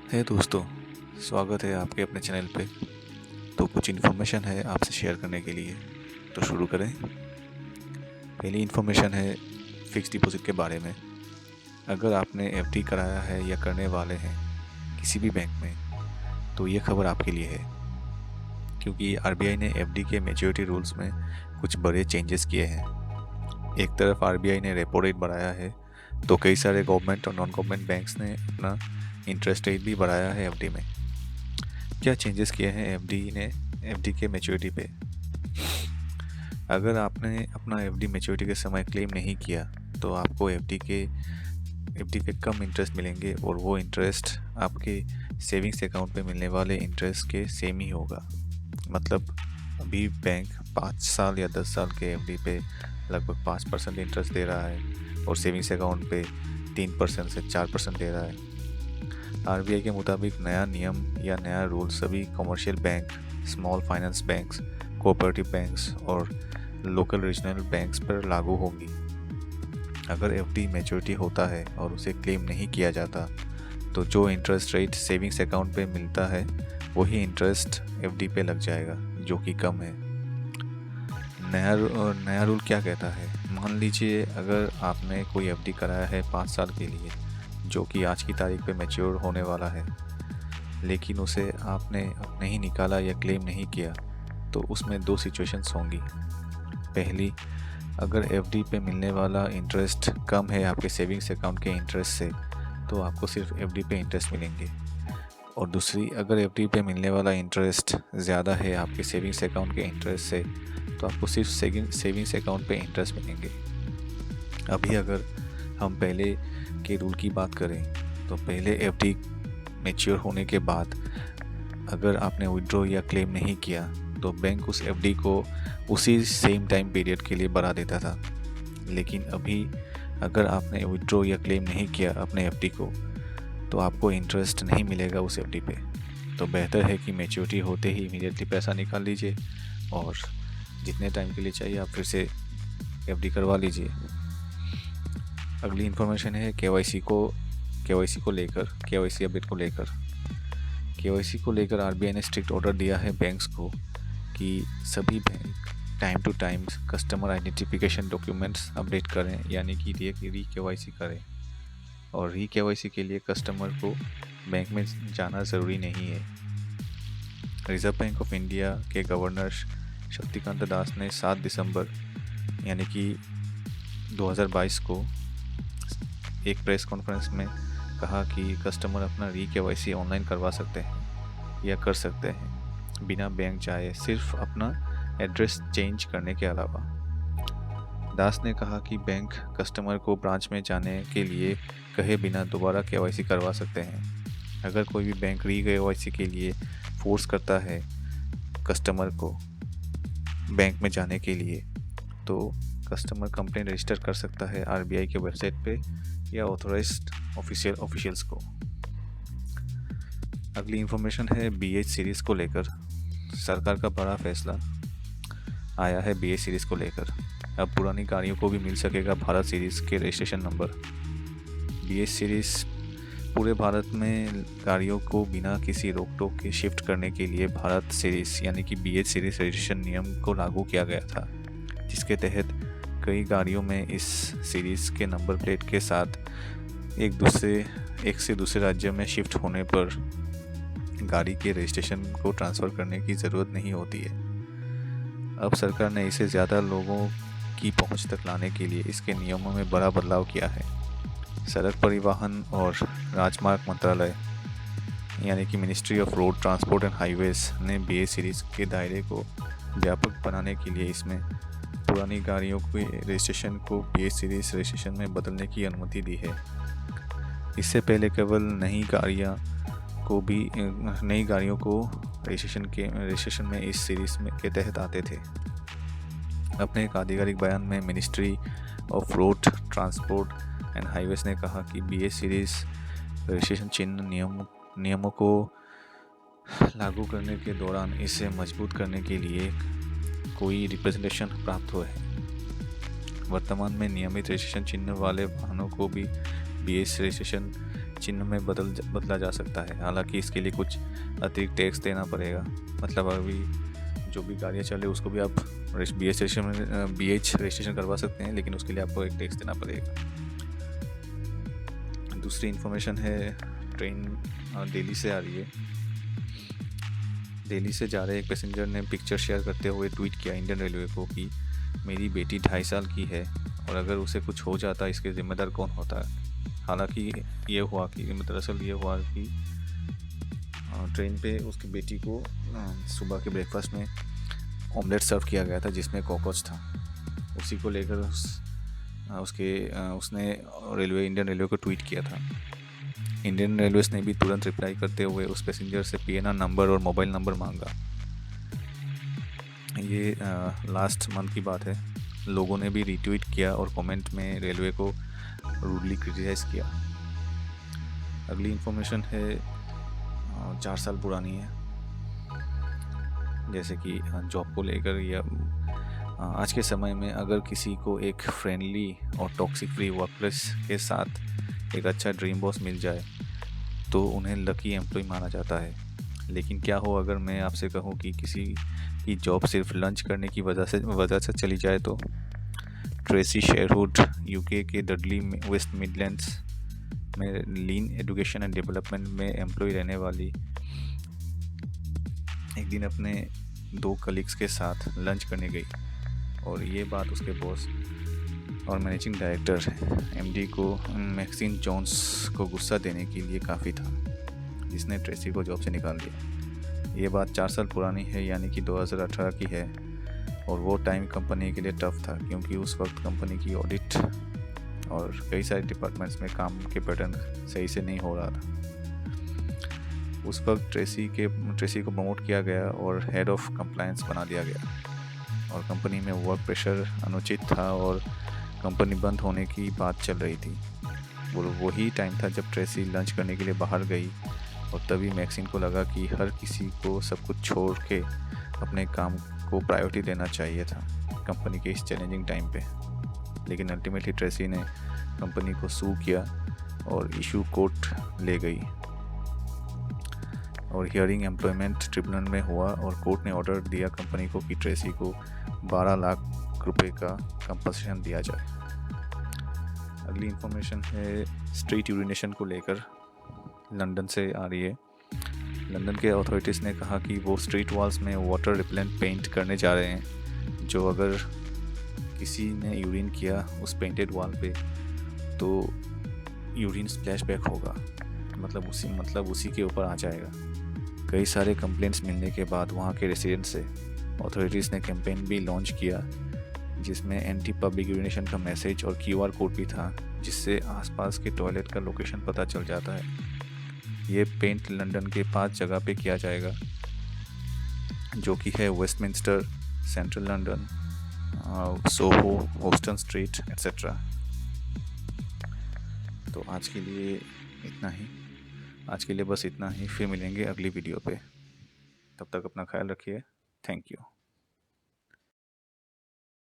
है दोस्तों, स्वागत है आपके अपने चैनल पे। तो कुछ इन्फॉर्मेशन है आपसे शेयर करने के लिए, तो शुरू करें। पहली इन्फॉर्मेशन है फिक्स डिपॉजिट के बारे में। अगर आपने एफडी कराया है या करने वाले हैं किसी भी बैंक में, तो ये खबर आपके लिए है, क्योंकि आरबीआई ने एफडी के मैच्योरिटी रूल्स में कुछ बड़े चेंजेस किए हैं। एक तरफ आरबीआई ने रेपो रेट बढ़ाया है, तो कई सारे गवर्नमेंट और नॉन गवर्नमेंट बैंक्स ने अपना इंटरेस्ट रेट भी बढ़ाया है एफडी में। क्या चेंजेस किए हैं एफडी के मैच्योरिटी पे? अगर आपने अपना एफडी मैच्योरिटी के समय क्लेम नहीं किया, तो आपको एफडी पे कम इंटरेस्ट मिलेंगे, और वो इंटरेस्ट आपके सेविंग्स अकाउंट पे मिलने वाले इंटरेस्ट के सेम ही होगा। मतलब अभी बैंक 5 साल या 10 साल के एफडी पे लगभग 5% इंटरेस्ट दे रहा है, और सेविंग्स अकाउंट पे 3% से 4% दे रहा है। आरबीआई के मुताबिक नया नियम या नया रूल सभी commercial bank, small finance banks, cooperative banks और लोकल रीजनल बैंक्स पर लागू होंगी। अगर एफडी मैच्योरिटी होता है और उसे क्लेम नहीं किया जाता, तो जो इंटरेस्ट रेट सेविंग्स अकाउंट पे मिलता है वही इंटरेस्ट एफडी पे लग जाएगा, जो कि कम है। नया रूल क्या कहता है? मान लीजिए अगर आपने कोई एफडी कराया है 5 साल के लिए, जो कि आज की तारीख पे मैच्योर होने वाला है, लेकिन उसे आपने नहीं निकाला या क्लेम नहीं किया, तो उसमें 2 सिचुएशंस होंगी। पहली, अगर एफडी पे मिलने वाला इंटरेस्ट कम है आपके सेविंग्स अकाउंट के इंटरेस्ट से, तो आपको सिर्फ एफडी पे इंटरेस्ट मिलेंगे। और दूसरी, अगर एफडी पे मिलने वाला इंटरेस्ट ज़्यादा है आपके सेविंग्स अकाउंट के इंटरेस्ट से, तो आपको सिर्फ सेविंग्स अकाउंट पे इंटरेस्ट मिलेंगे। अभी अगर हम पहले के रूल की बात करें, तो पहले एफडी मैच्योर होने के बाद अगर आपने विड्रॉ या क्लेम नहीं किया, तो बैंक उस एफडी को उसी सेम टाइम पीरियड के लिए बढ़ा देता था। लेकिन अभी अगर आपने विड्रॉ या क्लेम नहीं किया अपने एफडी को, तो आपको इंटरेस्ट नहीं मिलेगा उस एफडी पे। तो बेहतर है कि मैच्योरिटी होते ही इमीडिएटली पैसा निकाल लीजिए, और जितने टाइम के लिए चाहिए आप फिर से एफडी करवा लीजिए। अगली इन्फॉर्मेशन है केवाईसी अपडेट को लेकर। केवाईसी को लेकर आरबीआई ने स्ट्रिक्ट ऑर्डर दिया है बैंक्स को कि सभी bank time to time customer identification documents update करें, यानी कि री केवाईसी करें। और री केवाईसी के लिए कस्टमर को बैंक में जाना ज़रूरी नहीं है। रिजर्व बैंक ऑफ इंडिया के गवर्नर शक्तिकांत दास ने 7 दिसंबर यानी कि 2022 को एक प्रेस कॉन्फ्रेंस में कहा कि कस्टमर अपना री केवाईसी ऑनलाइन करवा सकते हैं या कर सकते हैं बिना बैंक जाए, सिर्फ अपना एड्रेस चेंज करने के अलावा। दास ने कहा कि बैंक कस्टमर को ब्रांच में जाने के लिए कहे बिना दोबारा केवाईसी करवा सकते हैं। अगर कोई भी बैंक री केवाईसी के लिए फोर्स करता है कस्टमर को बैंक में जाने के लिए, तो कस्टमर कंप्लेंट रजिस्टर कर सकता है आरबीआई के वेबसाइट पे या ऑथोराइज्ड ऑफिशियल्स को। अगली इन्फॉर्मेशन है BH सीरीज़ को लेकर। सरकार का बड़ा फैसला आया है BH सीरीज़ को लेकर। अब पुरानी गाड़ियों को भी मिल सकेगा भारत सीरीज़ के रजिस्ट्रेशन नंबर। BH सीरीज़ पूरे भारत में गाड़ियों को बिना किसी रोक टोक के शिफ्ट करने के लिए भारत सीरीज़ यानी कि BH सीरीज़ रजिस्ट्रेशन नियम को लागू किया गया था, जिसके तहत कई गाड़ियों में इस सीरीज़ के नंबर प्लेट के साथ एक से दूसरे राज्य में शिफ्ट होने पर गाड़ी के रजिस्ट्रेशन को ट्रांसफ़र करने की ज़रूरत नहीं होती है। अब सरकार ने इसे ज़्यादा लोगों की पहुंच तक लाने के लिए इसके नियमों में बड़ा बदलाव किया है। सड़क परिवहन और राजमार्ग मंत्रालय यानी कि ministry of road transport and highways ने BH सीरीज़ के दायरे को व्यापक बनाने के लिए इसमें पुरानी गाड़ियों के रजिस्ट्रेशन को BH सीरीज़ रजिस्ट्रेशन में बदलने की अनुमति दी है। इससे पहले केवल नई गाड़ियों को रजिस्ट्रेशन में इस सीरीज़ में के तहत आते थे। अपने एक आधिकारिक बयान में ministry of road transport and highways ने कहा कि BH सीरीज़ रजिस्ट्रेशन चिन्ह नियमों को लागू करने के दौरान इसे मजबूत करने के लिए कोई रिप्रेजेंटेशन प्राप्त हुआ है। वर्तमान में नियमित रजिस्ट्रेशन चिन्ह वाले वाहनों को भी BH रजिस्ट्रेशन चिन्ह में बदला जा सकता है। हालांकि इसके लिए कुछ अतिरिक्त टैक्स देना पड़ेगा। मतलब अभी जो भी गाड़ियाँ चले उसको भी आप BH रजिस्ट्रेशन करवा सकते हैं, लेकिन उसके लिए आपको एक टैक्स देना पड़ेगा। दूसरी इन्फॉर्मेशन है, ट्रेन दिल्ली से आ रही है। दिल्ली से जा रहे एक पैसेंजर ने पिक्चर शेयर करते हुए ट्वीट किया इंडियन रेलवे को कि मेरी बेटी 2.5 साल की है और अगर उसे कुछ हो जाता इसके ज़िम्मेदार कौन होता है। हालांकि ये हुआ कि दरअसल ये हुआ कि ट्रेन पे उसकी बेटी को सुबह के ब्रेकफास्ट में ऑमलेट सर्व किया गया था जिसमें कॉकरोच था। उसी को लेकर उसने इंडियन रेलवे को ट्वीट किया था। इंडियन रेलवेज ने भी तुरंत रिप्लाई करते हुए उस पैसेंजर से PNR नंबर और मोबाइल नंबर मांगा। ये लास्ट मंथ की बात है। लोगों ने भी रीट्वीट किया और कमेंट में रेलवे को रूडली क्रिटिसाइज किया। अगली इन्फॉर्मेशन है 4 साल पुरानी है। जैसे कि जॉब को लेकर या आज के समय में अगर किसी को एक फ्रेंडली और टॉक्सिक फ्री वर्कप्लेस के साथ एक अच्छा ड्रीम बॉस मिल जाए तो उन्हें लकी एम्प्लॉय माना जाता है। लेकिन क्या हो अगर मैं आपसे कहूँ कि किसी की जॉब सिर्फ लंच करने की वजह से चली जाए तो? ट्रेसी शेरवुड UK के डडली वेस्ट मिडलैंड्स में लीन एजुकेशन एंड डेवलपमेंट में एम्प्लॉय रहने वाली एक दिन अपने 2 कलीग्स के साथ लंच करने गई और ये बात उसके बॉस और मैनेजिंग डायरेक्टर MD को मैक्सिन जोन्स को गुस्सा देने के लिए काफ़ी था, जिसने ट्रेसी को जॉब से निकाल दिया। ये बात 4 साल पुरानी है, यानी कि 2018 की है और वो टाइम कंपनी के लिए टफ था क्योंकि उस वक्त कंपनी की ऑडिट और कई सारे डिपार्टमेंट्स में काम के पैटर्न सही से नहीं हो रहा था। उस वक्त ट्रेसी को प्रमोट किया गया और हेड ऑफ कंप्लायंस बना दिया गया और कंपनी में वर्क प्रेशर अनुचित था और कंपनी बंद होने की बात चल रही थी। वही टाइम था जब ट्रेसी लंच करने के लिए बाहर गई और तभी मैक्सिन को लगा कि हर किसी को सब कुछ छोड़ के अपने काम को प्रायोरिटी देना चाहिए था कंपनी के इस चैलेंजिंग टाइम पे। लेकिन अल्टीमेटली ट्रेसी ने कंपनी को सू किया और इशू कोर्ट ले गई और हियरिंग एम्प्लॉयमेंट ट्रिब्यूनल में हुआ और कोर्ट ने ऑर्डर दिया कंपनी को कि ट्रेसी को 12 लाख रुपए का कंपनसेशन दिया जाए। अगली इन्फॉर्मेशन है स्ट्रीट यूरिनेशन को लेकर, लंदन से आ रही है। लंदन के अथॉरिटीज़ ने कहा कि वो स्ट्रीट वॉल्स में वाटर रिपेलेंट पेंट करने जा रहे हैं, जो अगर किसी ने यूरिन किया उस पेंटेड वॉल पे तो यूरिन स्प्लैशबैक होगा, मतलब उसी के ऊपर आ जाएगा। कई सारे कंप्लेंट्स मिलने के बाद वहाँ के रेसिडेंट से अथॉरिटीज़ ने कैंपेन भी लॉन्च किया जिसमें एंटी पब्लिक यूरिनेशन का मैसेज और QR कोड भी था, जिससे आसपास के टॉयलेट का लोकेशन पता चल जाता है। ये पेंट लंदन के 5 जगह पे किया जाएगा, जो कि है Westminster, central London, Soho, Houston street etcetera. तो आज के लिए बस इतना ही। फिर मिलेंगे अगली वीडियो पे। तब तक अपना ख्याल रखिए। Thank you.